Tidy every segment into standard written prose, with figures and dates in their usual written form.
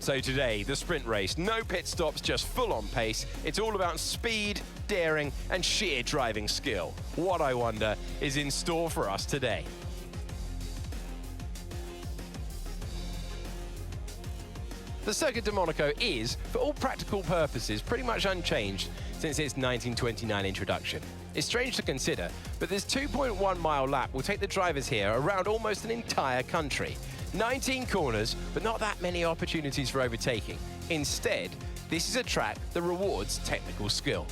So today, the sprint race, no pit stops, just full-on pace. It's all about speed, daring, and sheer driving skill. What, I wonder, is in store for us today? The Circuit de Monaco is, for all practical purposes, pretty much unchanged since its 1929 introduction. It's strange to consider, but this 2.1-mile lap will take the drivers here around almost an entire country. 19 corners, but not that many opportunities for overtaking. Instead, this is a track that rewards technical skill.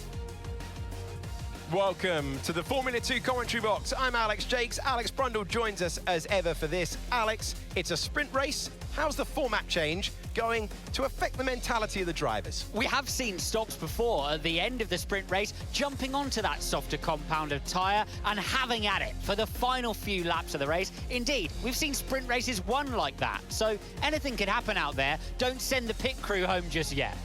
Welcome to the Formula 2 commentary box. I'm Alex Jakes. Alex Brundle joins us as ever for this. Alex, it's a sprint race. How's the format change going to affect the mentality of the drivers? We have seen stops before at the end of the sprint race, jumping onto that softer compound of tyre and having at it for the final few laps of the race. Indeed, we've seen sprint races won like that. So anything could happen out there. Don't send the pit crew home just yet.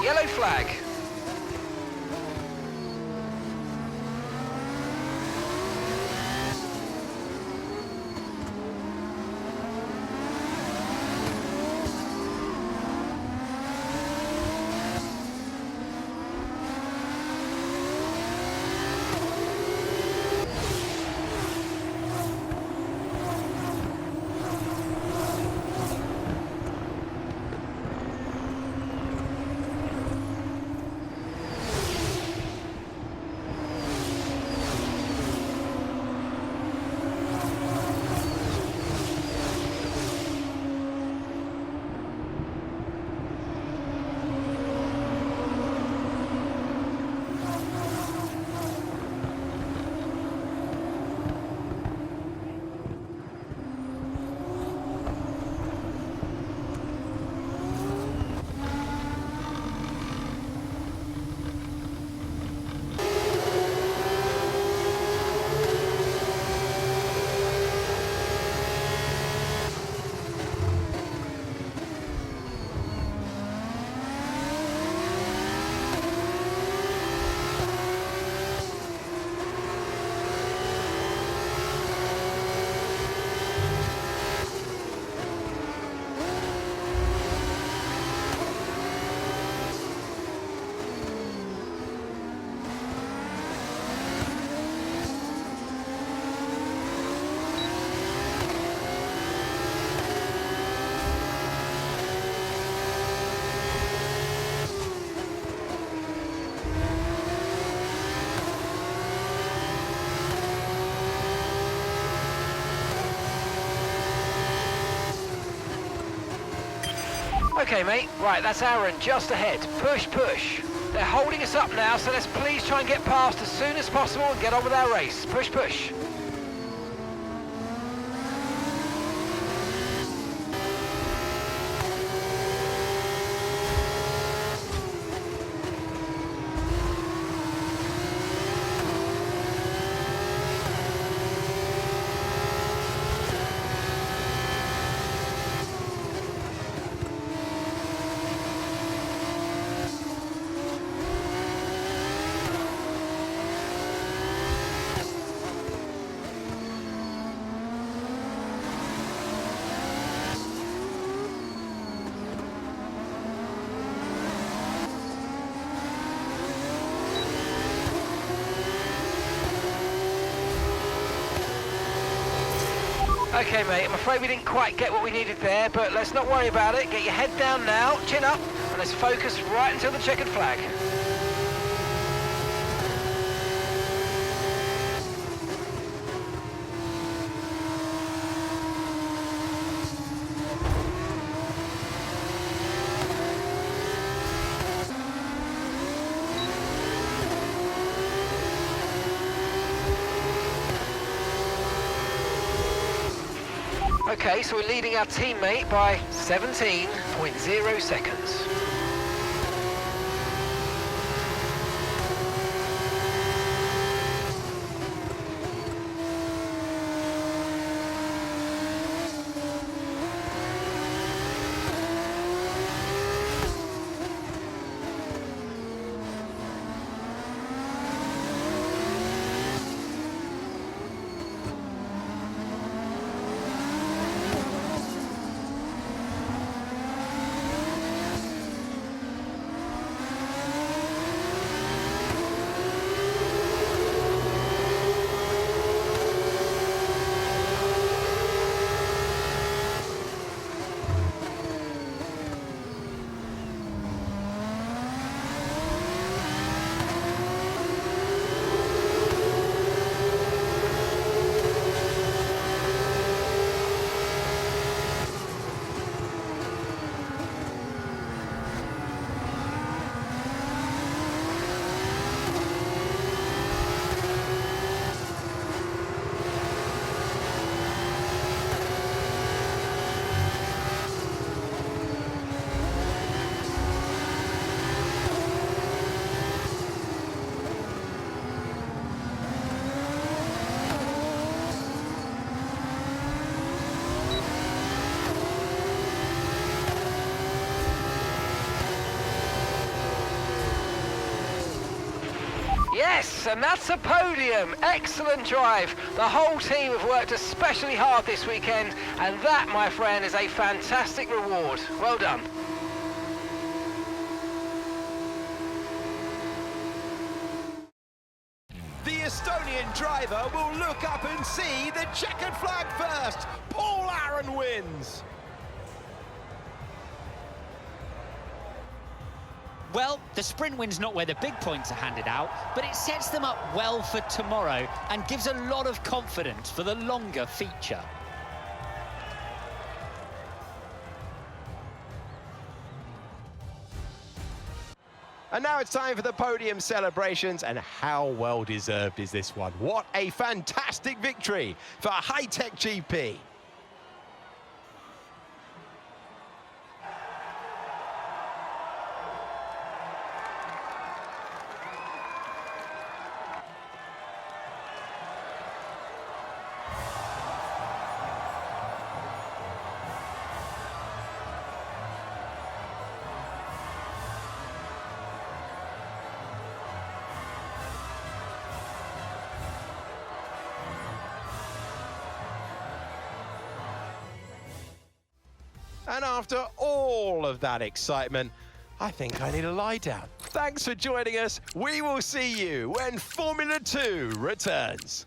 Yellow flag. Okay, mate. Right, that's Aaron just ahead. Push, push. They're holding us up now, so let's please try and get past as soon as possible and get on with our race. Push, push. Okay, mate, I'm afraid we didn't quite get what we needed there, but let's not worry about it. Get your head down now, chin up, and let's focus right until the checkered flag. Okay, so we're leading our teammate by 17.0 seconds. Yes, and that's a podium. Excellent drive. The whole team have worked especially hard this weekend, and that, my friend, is a fantastic reward. Well done. The Estonian driver will look up and see the checkered flag first. Paul Aaron wins. Well, the sprint win's not where the big points are handed out, but it sets them up well for tomorrow and gives a lot of confidence for the longer feature. And now it's time for the podium celebrations, and how well deserved is this one? What a fantastic victory for High-Tech GP. And after all of that excitement, I think I need a lie down. Thanks for joining us. We will see you when Formula 2 returns.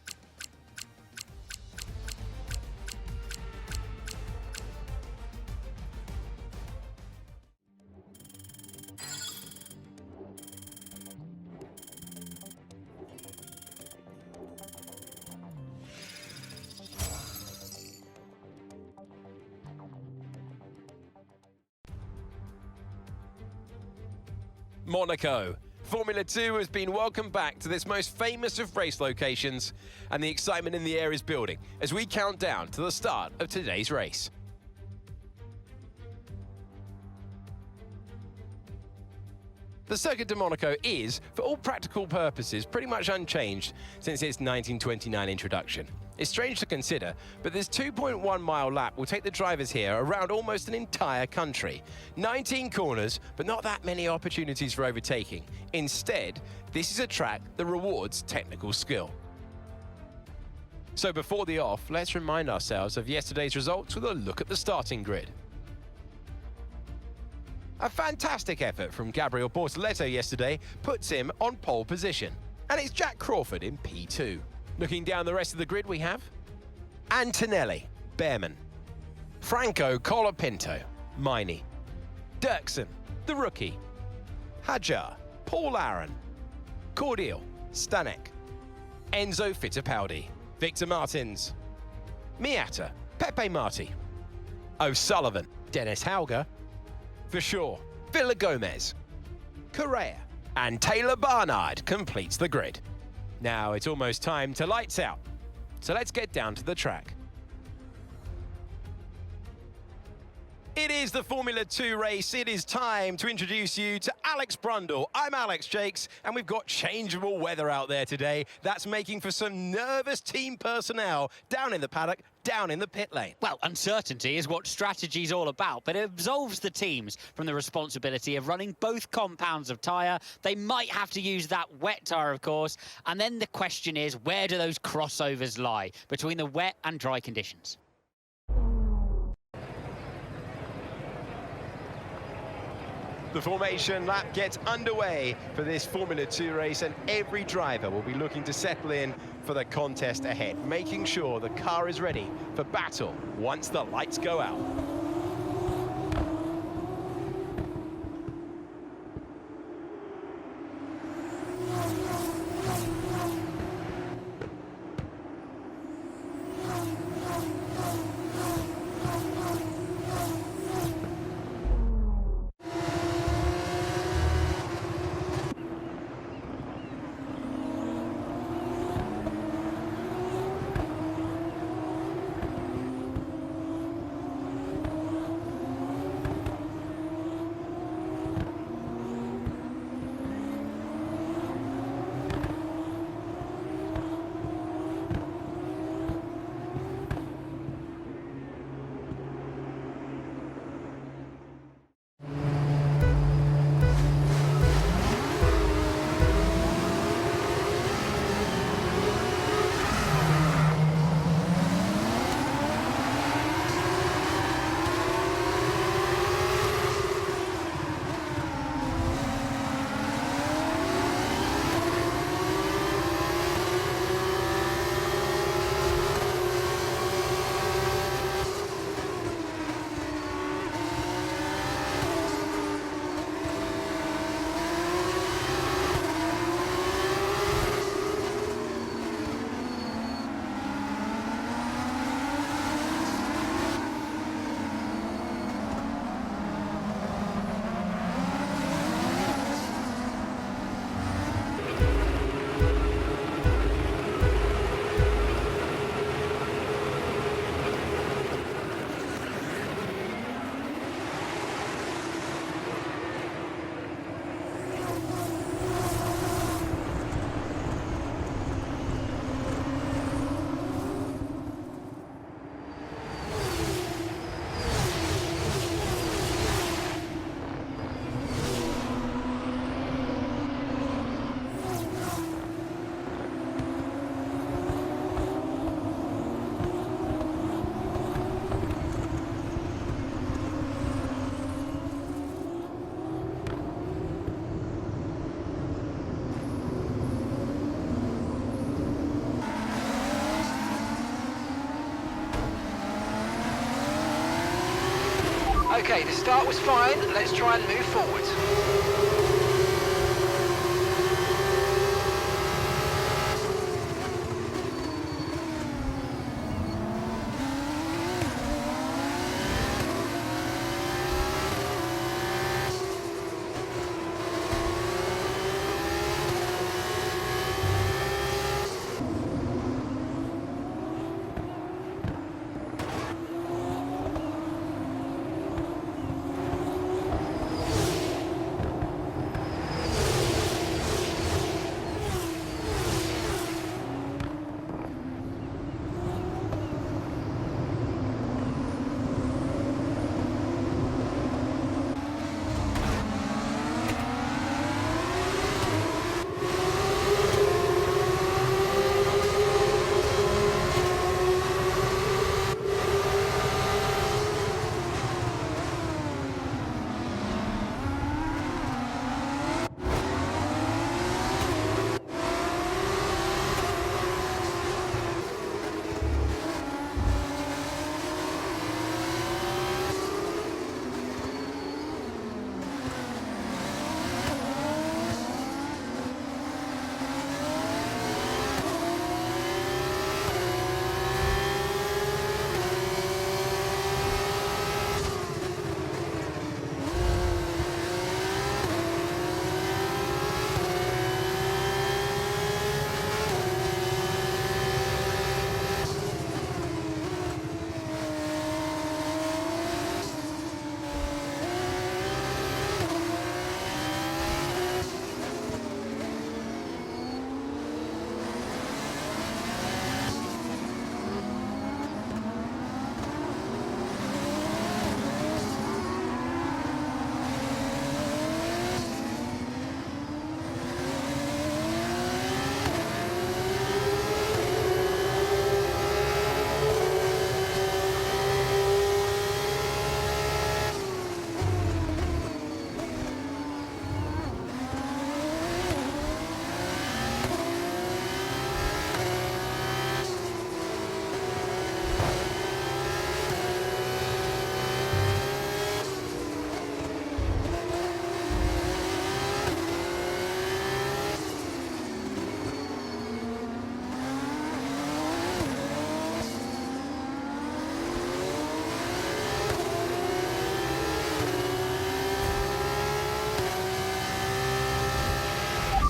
Monaco. Formula 2 has been welcomed back to this most famous of race locations, and the excitement in the air is building as we count down to the start of today's race. The Circuit de Monaco is, for all practical purposes, pretty much unchanged since its 1929 introduction. It's strange to consider, but this 2.1-mile lap will take the drivers here around almost an entire country. 19 corners, but not that many opportunities for overtaking. Instead, this is a track that rewards technical skill. So before the off, let's remind ourselves of yesterday's results with a look at the starting grid. A fantastic effort from Gabriel Bortoleto yesterday puts him on pole position, and it's Jack Crawford in P2. Looking down the rest of the grid, we have Antonelli, Behrman, Franco Colapinto, Miney, Dirksen, the rookie, Hajar, Paul Aaron, Cordial, Stanek, Enzo Fittipaldi, Victor Martins, Miata, Pepe Marti, O'Sullivan, Dennis Hauger, Verschoor, Villa Gomez, Correa, and Taylor Barnard completes the grid. Now it's almost time to lights out, so let's get down to the track. It is the Formula 2 race. It is time to introduce you to Alex Brundle. I'm Alex Jakes, and we've got changeable weather out there today. That's making for some nervous team personnel down in the paddock, down in the pit lane. Well, uncertainty is what strategy's all about, but it absolves the teams from the responsibility of running both compounds of tyre. They might have to use that wet tyre, of course, and then the question is, where do those crossovers lie between the wet and dry conditions? The formation lap gets underway for this Formula 2 race, and every driver will be looking to settle in for the contest ahead, making sure the car is ready for battle once the lights go out. Okay, the start was fine. Let's try and move forward.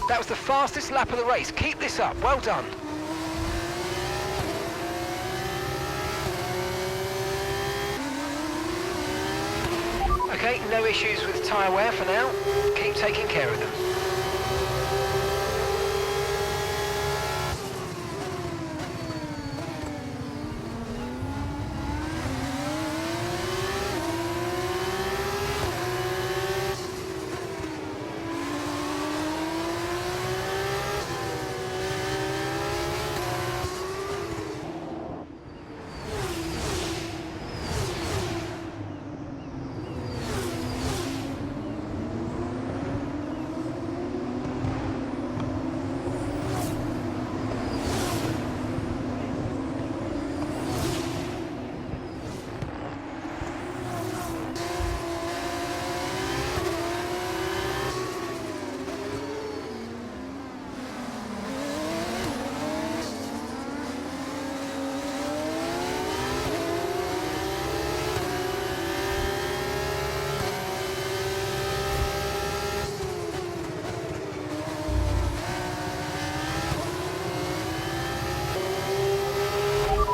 That was the fastest lap of the race. Keep this up. Well done. Okay, no issues with tyre wear for now. Keep taking care of them.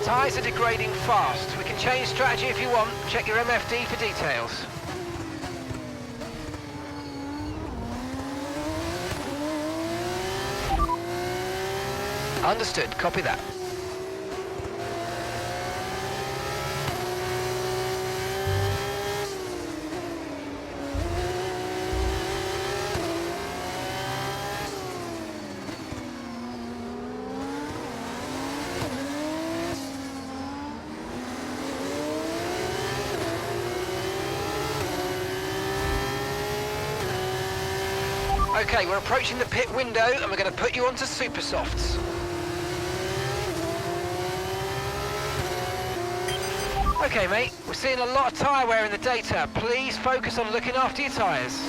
Tyres are degrading fast. We can change strategy if you want. Check your MFD for details. Understood. Copy that. Okay, we're approaching the pit window and we're going to put you onto super softs. Okay, mate, we're seeing a lot of tyre wear in the data. Please focus on looking after your tyres.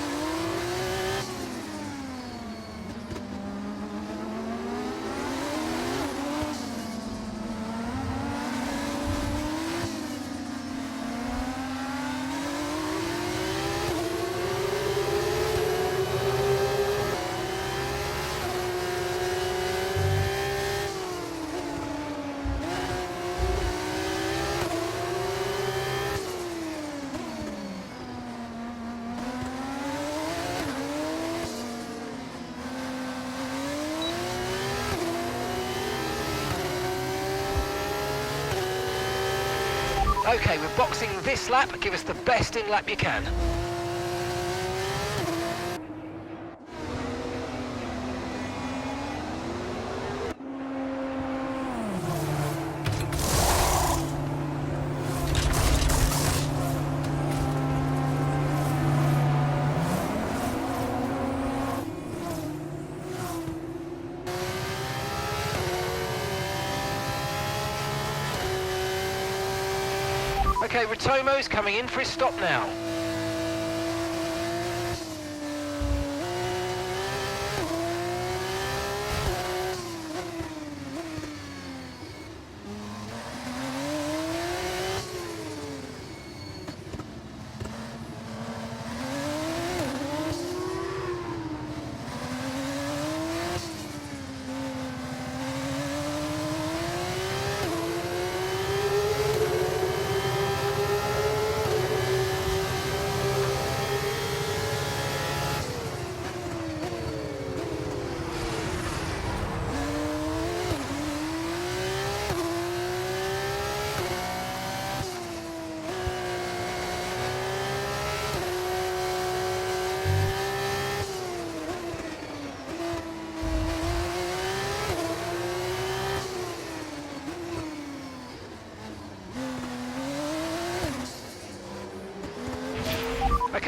Okay, we're boxing this lap. Give us the best in lap you can. Okay, Rotomo's coming in for his stop now.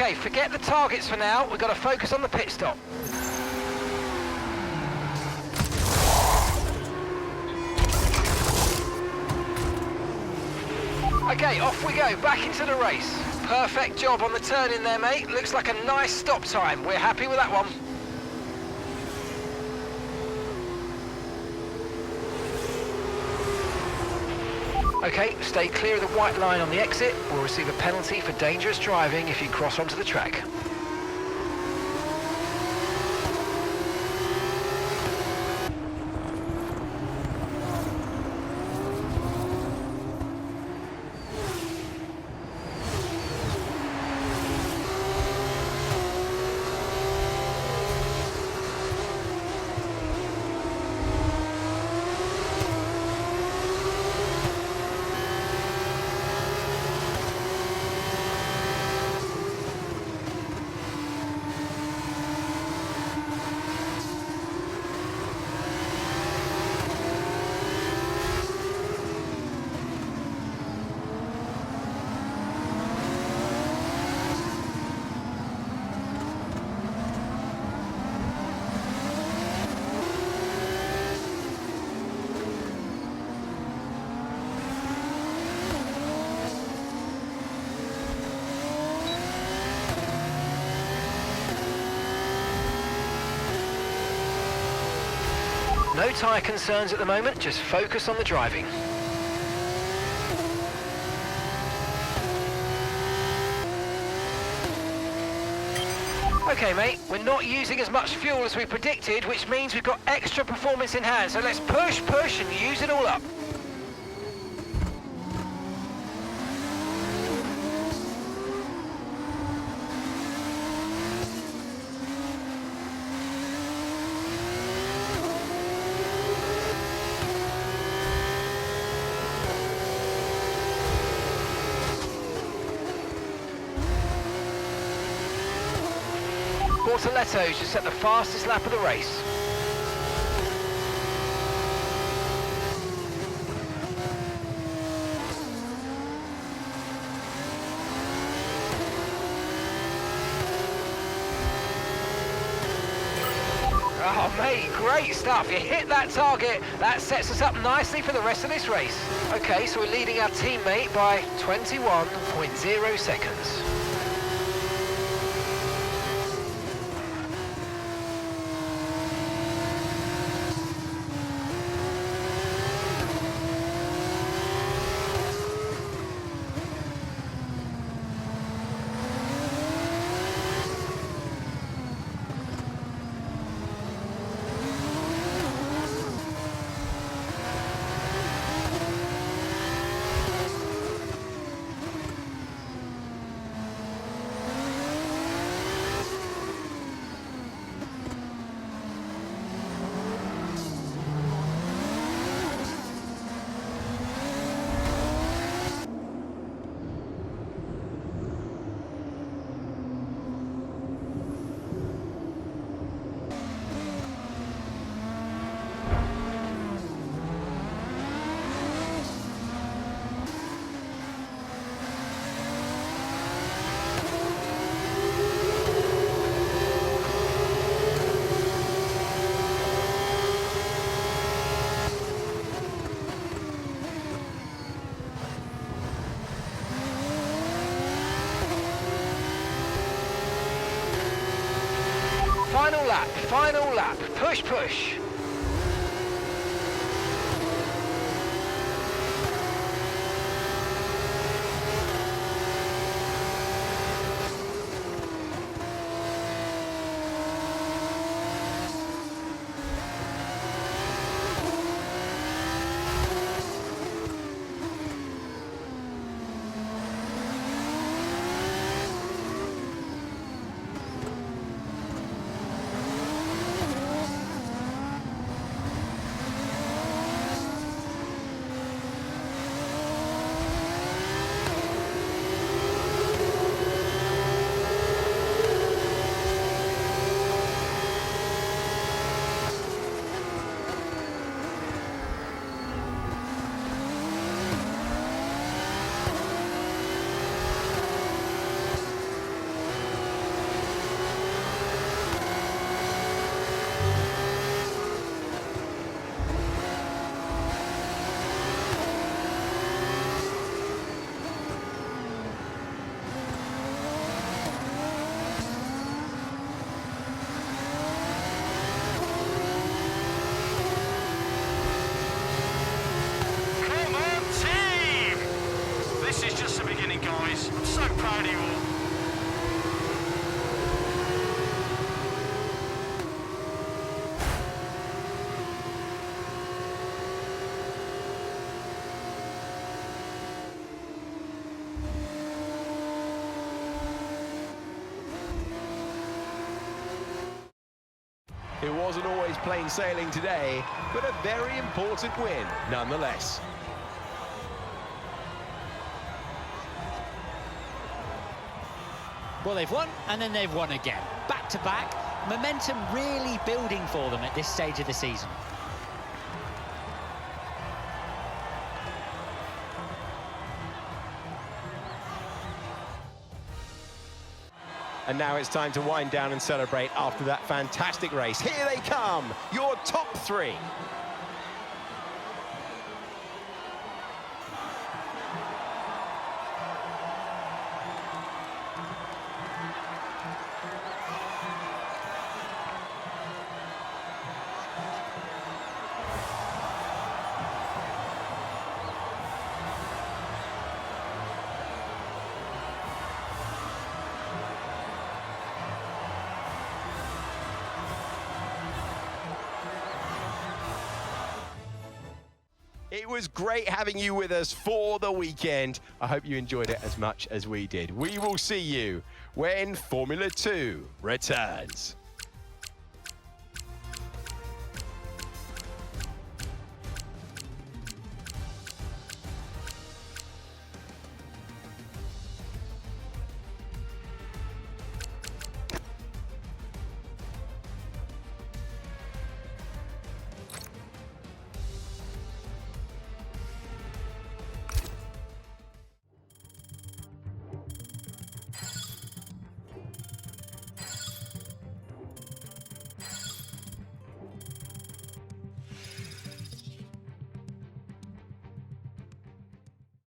Okay, forget the targets for now. We've got to focus on the pit stop. Okay, off we go, back into the race. Perfect job on the turn in there, mate. Looks like a nice stop time. We're happy with that one. Okay, stay clear of the white line on the exit. We'll receive a penalty for dangerous driving if you cross onto the track. No tyre concerns at the moment, just focus on the driving. Okay, mate, we're not using as much fuel as we predicted, which means we've got extra performance in hand, so let's push, push, and use it all up. Bortoletto's just set the fastest lap of the race. Oh, Oh, mate, great stuff. You hit that target. That sets us up nicely for the rest of this race. Okay, so we're leading our teammate by 21.0 seconds. Final lap, push, push. It wasn't always plain sailing today, but a very important win nonetheless. Well, they've won, and then they've won again. Back to back, momentum really building for them at this stage of the season. And now it's time to wind down and celebrate after that fantastic race. Here they come, your top three. It was great having you with us for the weekend. I hope you enjoyed it as much as we did. We will see you when Formula 2 returns.